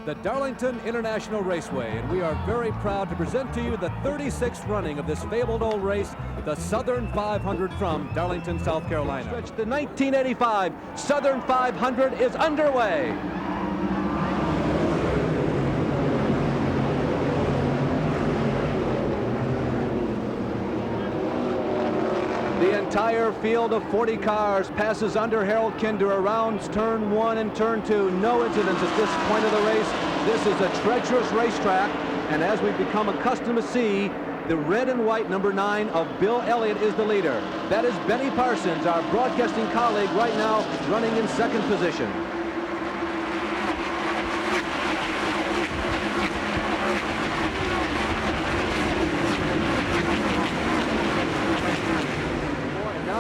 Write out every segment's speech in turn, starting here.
the Darlington International Raceway, and we are very proud to present to you the 36th running of this fabled old race, the Southern 500 from Darlington, South Carolina. The 1985 Southern 500 is underway. The entire field of 40 cars passes under Harold Kinder around turn 1 and turn 2. No incidents at this point of the race. This is a treacherous racetrack, and as we've become accustomed to see, the red and white number 9 of Bill Elliott is the leader. That is Benny Parsons, our broadcasting colleague, right now running in second position.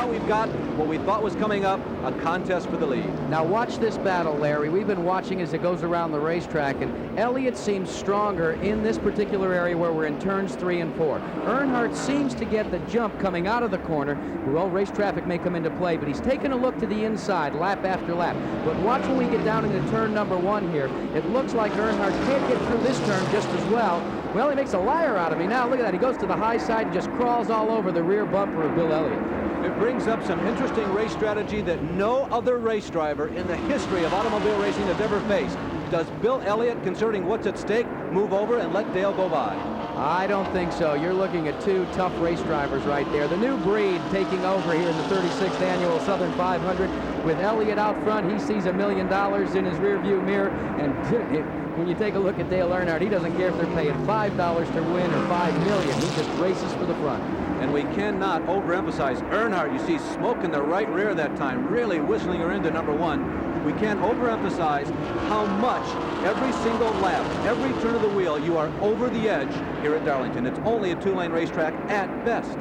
We've got what we thought was coming up, a contest for the lead. Now watch this battle, Larry. We've been watching as it goes around the racetrack, and Elliott seems stronger in this particular area where we're in turns 3 and 4. Earnhardt seems to get the jump coming out of the corner. Well, race traffic may come into play, but he's taking a look to the inside lap after lap. But watch when we get down into turn number 1 here. It looks like Earnhardt can't get through this turn just as well. Well, he makes a liar out of me now. Look at that. He goes to the high side and just crawls all over the rear bumper of Bill Elliott. It brings up some interesting race strategy that no other race driver in the history of automobile racing has ever faced. Does Bill Elliott, considering what's at stake, move over and let Dale go by? I don't think so. You're looking at two tough race drivers right there. The new breed taking over here in the 36th annual Southern 500 with Elliott out front. He sees $1 million in his rearview mirror, and when you take a look at Dale Earnhardt, he doesn't care if they're paying $5 to win or $5 million. He just races for the front. And we cannot overemphasize Earnhardt. You see smoke in the right rear that time, really whistling her into number 1. We can't overemphasize how much every single lap, every turn of the wheel, you are over the edge here at Darlington. It's only a 2-lane racetrack at best.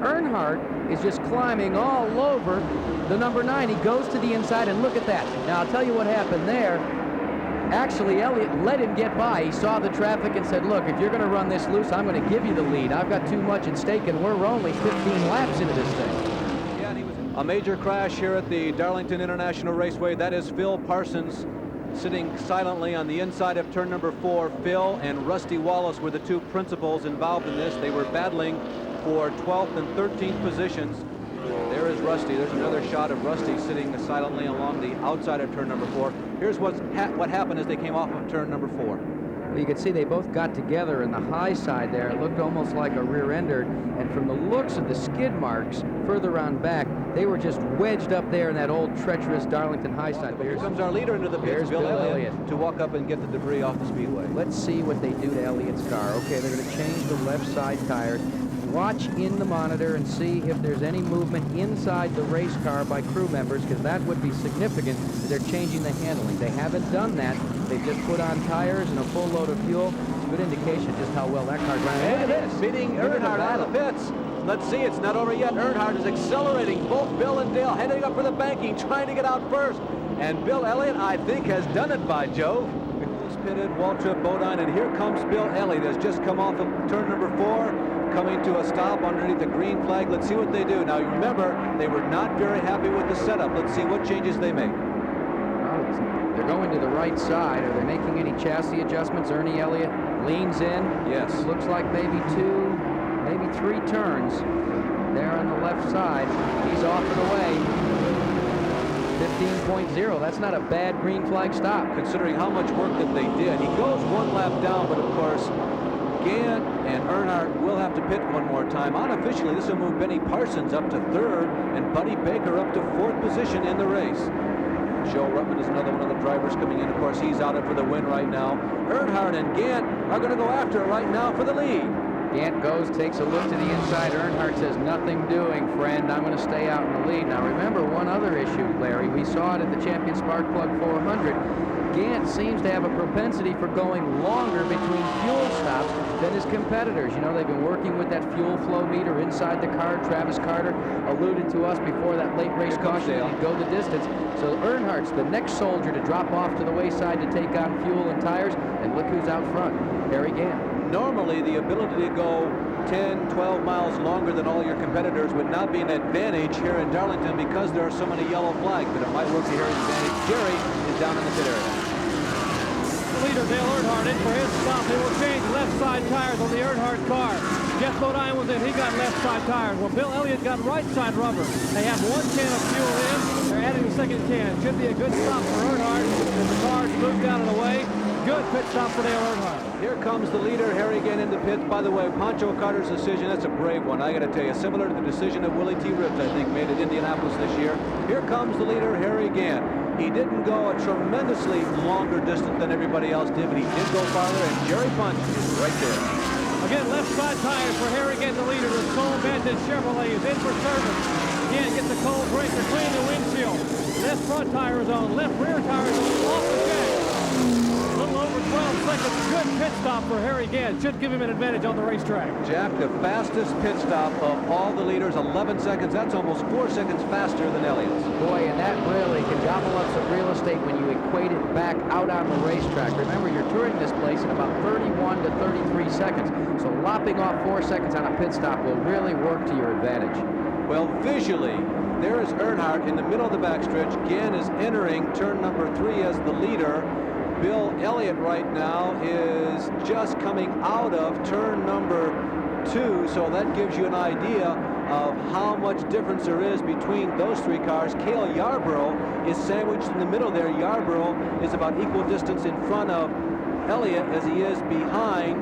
Earnhardt is just climbing all over the number 9. He goes to the inside, and look at that. Now, I'll tell you what happened there. Actually, Elliott let him get by. He saw the traffic and said, look, if you're going to run this loose, I'm going to give you the lead. I've got too much at stake, and we're only 15 laps into this thing. Yeah, and he was a major crash here at the Darlington International Raceway. That is Phil Parsons sitting silently on the inside of turn number 4. Phil and Rusty Wallace were the two principals involved in this. They were battling for 12th and 13th positions. There is Rusty. There's another shot of Rusty sitting silently along the outside of turn number 4. Here's what happened as they came off of turn number 4. Well, you could see they both got together in the high side there. It looked almost like a rear-ender, and from the looks of the skid marks further on back, they were just wedged up there in that old treacherous Darlington high side. Here comes our leader into the pits, Bill Elliott, to walk up and get the debris off the speedway. Let's see what they do to Elliott's car. Okay, they're going to change the left side tires. Watch in the monitor and see if there's any movement inside the race car by crew members, because that would be significant. They're changing the handling. They haven't done that. They've just put on tires and a full load of fuel. Good indication just how well that car's running. And it is beating Earnhardt out of the pits. Let's see, it's not over yet. Earnhardt is accelerating. Both Bill and Dale heading up for the banking, trying to get out first. And Bill Elliott, I think, has done it, by Jove. Pitted, Waltrip, Bodine, and here comes Bill Elliott. Has just come off of turn number 4, coming to a stop underneath the green flag. Let's see what they do. Now, remember, they were not very happy with the setup. Let's see what changes they make. They're going to the right side. Are they making any chassis adjustments? Ernie Elliott leans in. Yes. Looks like maybe 2, maybe 3 turns there on the left side. He's off and away. 15.0. That's not a bad green flag stop, considering how much work that they did. He goes 1 lap down, but of course, Gant and Earnhardt will have to pit one more time. Unofficially, this will move Benny Parsons up to 3rd and Buddy Baker up to 4th position in the race. Joe Ruttman is another one of the drivers coming in. Of course, he's out for the win right now. Earnhardt and Gant are going to go after it right now for the lead. Gant goes, takes a look to the inside. Earnhardt says, nothing doing, friend. I'm going to stay out in the lead. Now, remember one other issue, Larry. We saw it at the Champion Spark Plug 400. Gant seems to have a propensity for going longer between fuel stops than his competitors. You know, they've been working with that fuel flow meter inside the car. Travis Carter alluded to us before that late race caution. He'd go the distance. So Earnhardt's the next soldier to drop off to the wayside to take on fuel and tires. And look who's out front, Harry Gant. Normally, the ability to go 10, 12 miles longer than all your competitors would not be an advantage here in Darlington because there are so many yellow flags, but it might work to Harry's advantage. Jerry is down in the pit area. The leader leader, Dale Earnhardt, in for his stop. He will change left side tires on the Earnhardt car. Jeff Bodine was in. He got left side tires. Well, Bill Elliott got right side rubber. They have 1 can of fuel in. They're adding the second can. Should be a good stop for Earnhardt as the cars move down and away. Good pit stop for Dale Earnhardt. Here comes the leader, Harry Gant, into pits. By the way, Pancho Carter's decision, that's a brave one. I got to tell you, similar to the decision of Willie T. Ribbs, I think, made at Indianapolis this year. Here comes the leader, Harry Gant. He didn't go a tremendously longer distance than everybody else did, but he did go farther, and Jerry Punch is right there. Again, left side tires for Harry Gant, the leader. The Cole Bandit Chevrolet is in for service. Again, get the cold breaker, clean the windshield. Left front tire is on, left rear tire is on, off the jack. A little over 12 seconds. Good pit stop for Harry Gant. Should give him an advantage on the racetrack. Jack, the fastest pit stop of all the leaders, 11 seconds. That's almost 4 seconds faster than Elliott's. Boy, and that really can gobble up some real estate when you equate it back out on the racetrack. Remember, you're touring this place in about 31 to 33 seconds. So lopping off 4 seconds on a pit stop will really work to your advantage. Well, visually, there is Earnhardt in the middle of the backstretch. Gant is entering turn number 3 as the leader. Bill Elliott right now is just coming out of turn number 2, so that gives you an idea of how much difference there is between those 3 cars. Cale Yarborough is sandwiched in the middle there. Yarborough is about equal distance in front of Elliott as he is behind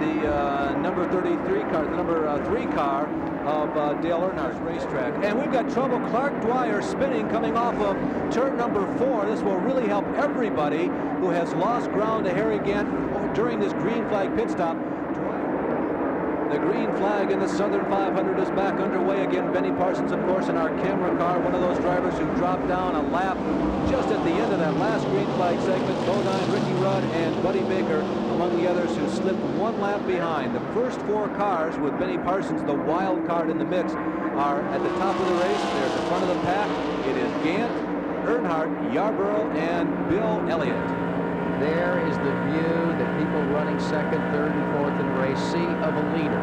the number 33 car, the number 3 car of Dale Earnhardt's racetrack. And we've got trouble. Clark Dwyer spinning coming off of turn number 4. This will really help everybody who has lost ground to Harry Gant during this green flag pit stop. The green flag in the Southern 500 is back underway again. Benny Parsons, of course, in our camera car, one of those drivers who dropped down a lap just at the end of that last green flag segment. Bodine, Ricky Rudd, and Buddy Baker among the others who slipped 1 lap behind. The first 4 cars with Benny Parsons, the wild card in the mix, are at the top of the race. They're at the front of the pack. It is Gant, Earnhardt, Yarborough, and Bill Elliott. There is the view that people running 2nd, 3rd, and 4th in the race see of a leader.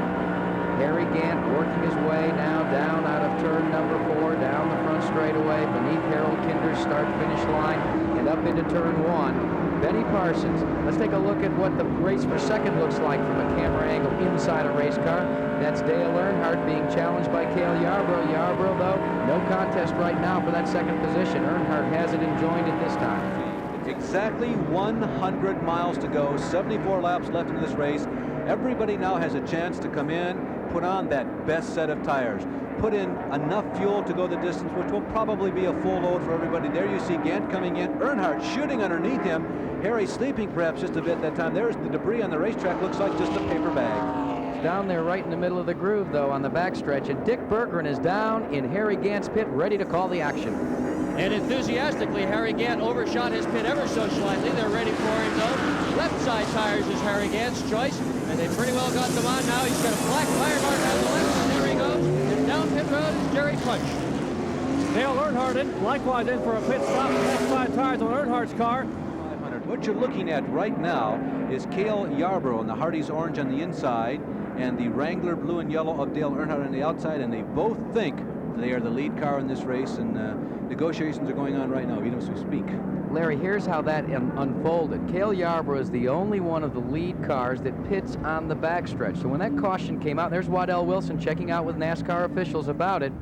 Harry Gant working his way now down out of turn number 4, down the front straightaway, beneath Harold Kinder's start-finish line, and up into turn 1. Benny Parsons. Let's take a look at what the race for 2nd looks like from a camera angle inside a race car. That's Dale Earnhardt being challenged by Cale Yarborough. Yarborough, though, no contest right now for that 2nd position. Earnhardt has it enjoined it this time. Exactly 100 miles to go, 74 laps left in this race. Everybody now has a chance to come in, put on that best set of tires, put in enough fuel to go the distance, which will probably be a full load for everybody. There you see Gant coming in, Earnhardt shooting underneath him, Harry sleeping perhaps just a bit that time. There's the debris on the racetrack, looks like just a paper bag. It's down there right in the middle of the groove, though, on the backstretch, and Dick Berggren is down in Harry Gant's pit, ready to call the action. And enthusiastically, Harry Gant overshot his pit ever so slightly. They're ready for him, though. Left side tires is Harry Gant's choice, and they pretty well got them on now. He's got a black tire mark on the left, and there he goes. And down pit road is Jerry Punch. Dale Earnhardt in, likewise in for a pit stop. Left side tires on Earnhardt's car. What you're looking at right now is Cale Yarborough in the Hardee's orange on the inside and the Wrangler blue and yellow of Dale Earnhardt on the outside, and they both think they are the lead car in this race, and negotiations are going on right now, even as we speak. Larry, here's how that unfolded. Cale Yarborough is the only one of the lead cars that pits on the backstretch. So when that caution came out, there's Waddell Wilson checking out with NASCAR officials about it.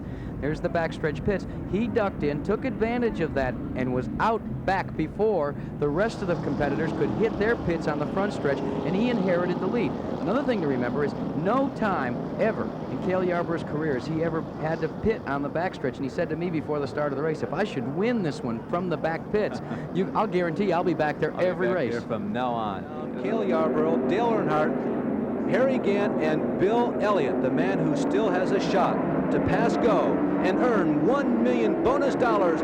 There's the backstretch pits. He ducked in, took advantage of that, and was out back before the rest of the competitors could hit their pits on the front stretch, and he inherited the lead. Another thing to remember is no time ever in Cale Yarborough's career has he ever had to pit on the backstretch, and he said to me before the start of the race, if I should win this one from the back pits, I'll guarantee I'll be back there every race. There from now on. Cale Yarborough, Dale Earnhardt, Harry Gant, and Bill Elliott, the man who still has a shot to pass go and earn $1 million bonus dollars,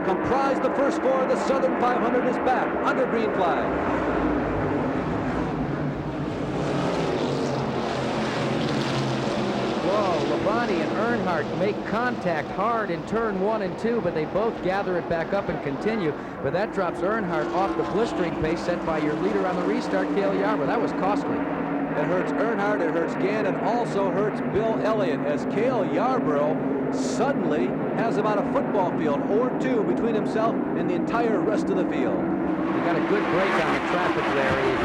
comprise the first 4 of the Southern 500 is back under green flag. Whoa, Labonte and Earnhardt make contact hard in turn 1 and 2, but they both gather it back up and continue. But that drops Earnhardt off the blistering pace set by your leader on the restart, Cale Yarborough. That was costly. It hurts Earnhardt, it hurts Gant, and also hurts Bill Elliott as Cale Yarborough suddenly has about a football field or 2 between himself and the entire rest of the field. You got a good break on the traffic, Larry.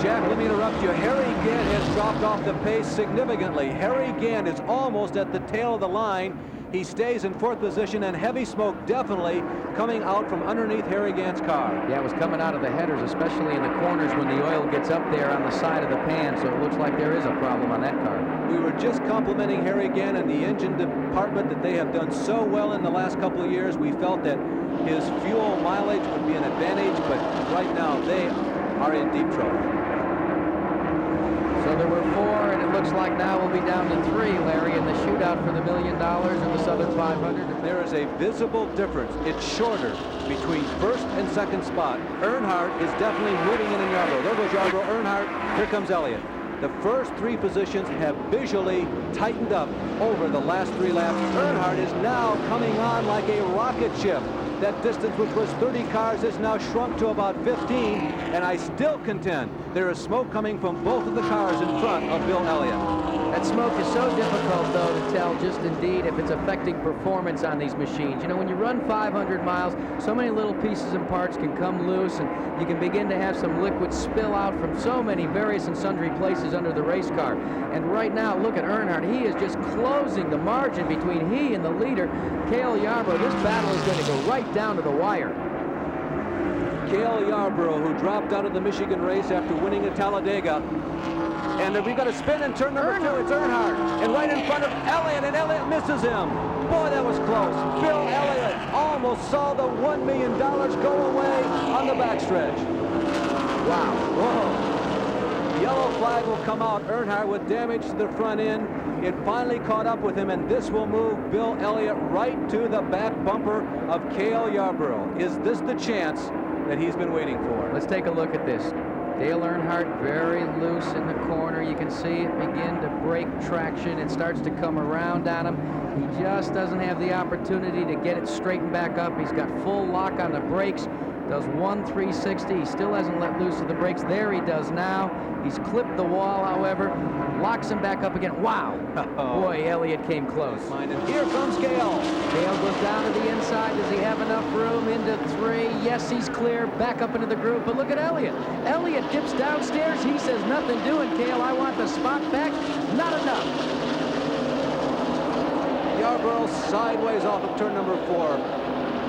Jack, let me interrupt you. Harry Gant has dropped off the pace significantly. Harry Gant is almost at the tail of the line. He stays in 4th position, and heavy smoke definitely coming out from underneath Harry Gant's car. Yeah, it was coming out of the headers, especially in the corners when the oil gets up there on the side of the pan, so it looks like there is a problem on that car. We were just complimenting Harry Gant and the engine department that they have done so well in the last couple of years. We felt that his fuel mileage would be an advantage, but right now they are in deep trouble. So there were 4, and it looks like now we'll be down to 3, Larry, in the shootout for the $1 million and the Southern 500. There is a visible difference. It's shorter between 1st and 2nd spot. Earnhardt is definitely moving in Yarborough. There goes Yarborough, Earnhardt, here comes Elliott. The first 3 positions have visually tightened up over the last 3 laps. Earnhardt is now coming on like a rocket ship. That distance, which was 30 cars, is now shrunk to about 15, and I still contend there is smoke coming from both of the cars in front of Bill Elliott. That smoke is so difficult, though, to tell just indeed if it's affecting performance on these machines. You know, when you run 500 miles, so many little pieces and parts can come loose, and you can begin to have some liquid spill out from so many various and sundry places under the race car. And right now, look at Earnhardt. He is just closing the margin between he and the leader, Cale Yarborough. This battle is going to go right down to the wire. Cale Yarborough, who dropped out of the Michigan race after winning at Talladega. And we've got a spin in turn number 2. It's Earnhardt. And right in front of Elliott, and Elliott misses him. Boy, that was close. Bill Elliott almost saw the $1 million go away on the backstretch. Wow. Whoa. Yellow flag will come out. Earnhardt with damage to the front end. It finally caught up with him, and this will move Bill Elliott right to the back bumper of Cale Yarborough. Is this the chance that he's been waiting for? Let's take a look at this. Dale Earnhardt very loose in the corner. You can see it begin to break traction. It starts to come around on him. He just doesn't have the opportunity to get it straightened back up. He's got full lock on the brakes. Does 1-360. He still hasn't let loose of the brakes. There he does now. He's clipped the wall, however. Locks him back up again. Wow. Boy, Elliott came close. And here comes Cale. Cale goes down to the inside. Does he have enough room? Into 3. Yes, he's clear. Back up into the group. But look at Elliott. Elliott dips downstairs. He says, nothing doing, Cale. I want the spot back. Not enough. Yarborough sideways off of turn number 4.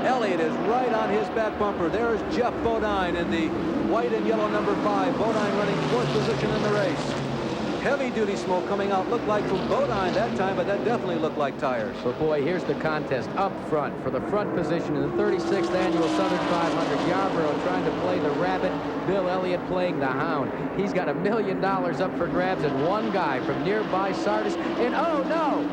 Elliott is right on his back bumper. There's Jeff Bodine in the white and yellow number 5. Bodine running 4th position in the race. Heavy-duty smoke coming out. Looked like from Bodine that time, but that definitely looked like tires. But boy, here's the contest up front for the front position in the 36th annual Southern 500. Yarborough trying to play the rabbit. Bill Elliott playing the hound. He's got $1 million up for grabs, and one guy from nearby Sardis. And oh no!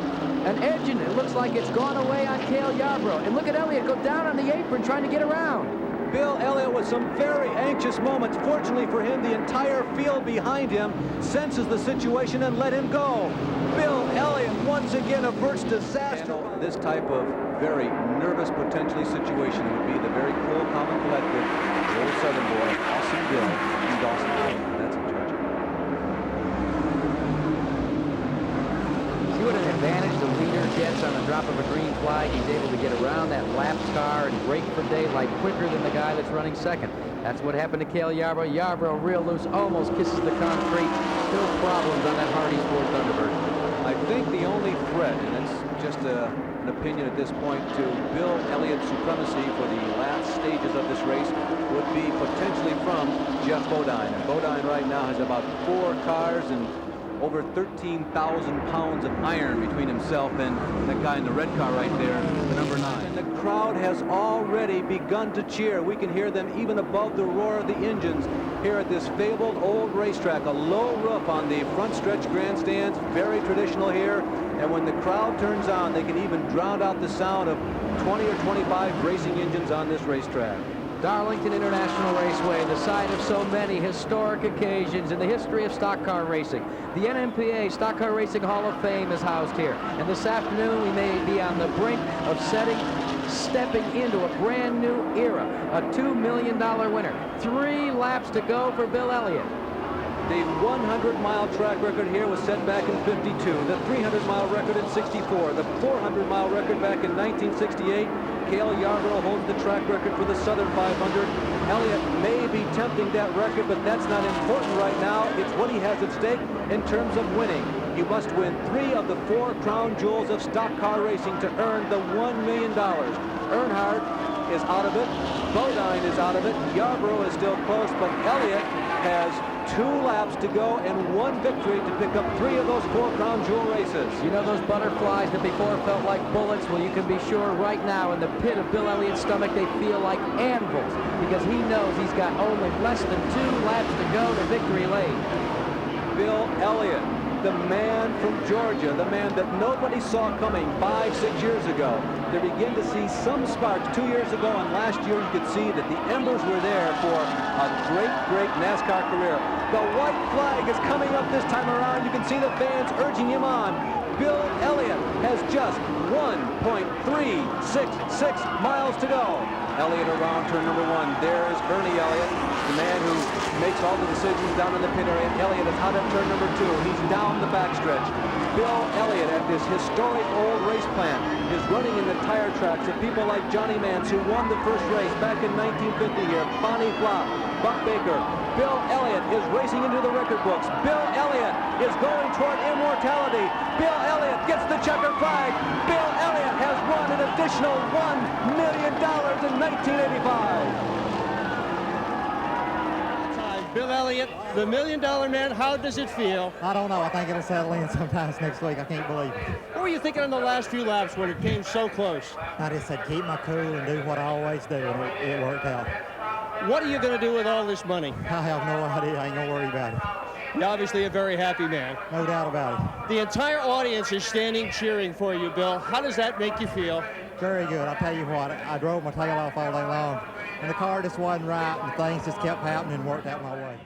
An engine, it looks like it's gone away on Cale Yarborough. And look at Elliott go down on the apron trying to get around. Bill Elliott with some very anxious moments. Fortunately for him, the entire field behind him senses the situation and let him go. Bill Elliott once again averts disaster. This type of very nervous, potentially situation would be the very cool, calm, and collected old Southern boy, Awesome Bill in Dawsonville. That's in Georgia. See what an advantage the leader gets on the drop of a green flag. He's able to get around that lap car and break for daylight quicker than the guy that's running second. That's what happened to Cale Yarborough. Yarborough real loose, almost kisses the concrete. Still problems on that Hardee's Ford Thunderbird. I think the only threat, and it's just an opinion at this point, to Bill Elliott's supremacy for the last stages of this race would be potentially from Jeff Bodine. And Bodine right now has about 4 cars and over 13,000 pounds of iron between himself and that guy in the red car right there, the number 9. And the crowd has already begun to cheer. We can hear them even above the roar of the engines here at this fabled old racetrack. A low roof on the front stretch grandstands, very traditional here. And when the crowd turns on, they can even drown out the sound of 20 or 25 racing engines on this racetrack. Darlington International Raceway, the site of so many historic occasions in the history of stock car racing. The NMPA Stock Car Racing Hall of Fame is housed here. And this afternoon, we may be on the brink of stepping into a brand new era. A $2 million winner. 3 laps to go for Bill Elliott. The 100-mile track record here was set back in '52. The 300-mile record in '64. The 400-mile record back in 1968. Cale Yarborough holds the track record for the Southern 500. Elliott may be tempting that record, but that's not important right now. It's what he has at stake in terms of winning. You must win 3 of the 4 crown jewels of stock car racing to earn the $1 million. Earnhardt is out of it. Bodine is out of it. Yarborough is still close, but Elliott has 2 laps to go and 1 victory to pick up 3 of those 4 crown jewel races. You know those butterflies that before felt like bullets? Well, you can be sure right now in the pit of Bill Elliott's stomach they feel like anvils, because he knows he's got only less than 2 laps to go to victory lane. Bill Elliott, the man from Georgia, the man that nobody saw coming 5-6 years ago. They begin to see some sparks 2 years ago, and last year you could see that the embers were there for a great NASCAR career. The white flag is coming up this time around. You can see the fans urging him on. Bill Elliott has just 1.366 miles to go. Elliott around turn number 1. There's Ernie Elliott, the man who makes all the decisions down in the pit area. Elliott is out of turn number 2. He's down the backstretch. Bill Elliott at this historic old race plant is running in the tire tracks of people like Johnny Mance, who won the first race back in 1950 here. Bonnie Flop, Buck Baker. Bill Elliott is racing into the record books. Bill Elliott is going toward immortality. Bill Elliott gets the checker flag. Bill Elliott has won an additional $1 million in 1985. Bill Elliott, the $1 million man, how does it feel? I don't know. I think it'll settle in sometimes next week. I can't believe it. What were you thinking on the last few laps when it came so close? I just said keep my cool and do what I always do, and it worked out. What are you going to do with all this money? I have no idea. I ain't going to worry about it. You're obviously a very happy man. No doubt about it. The entire audience is standing cheering for you, Bill. How does that make you feel? Very good. I'll tell you what, I drove my tail off all day long, and the car just wasn't right, and things just kept happening and worked out my way.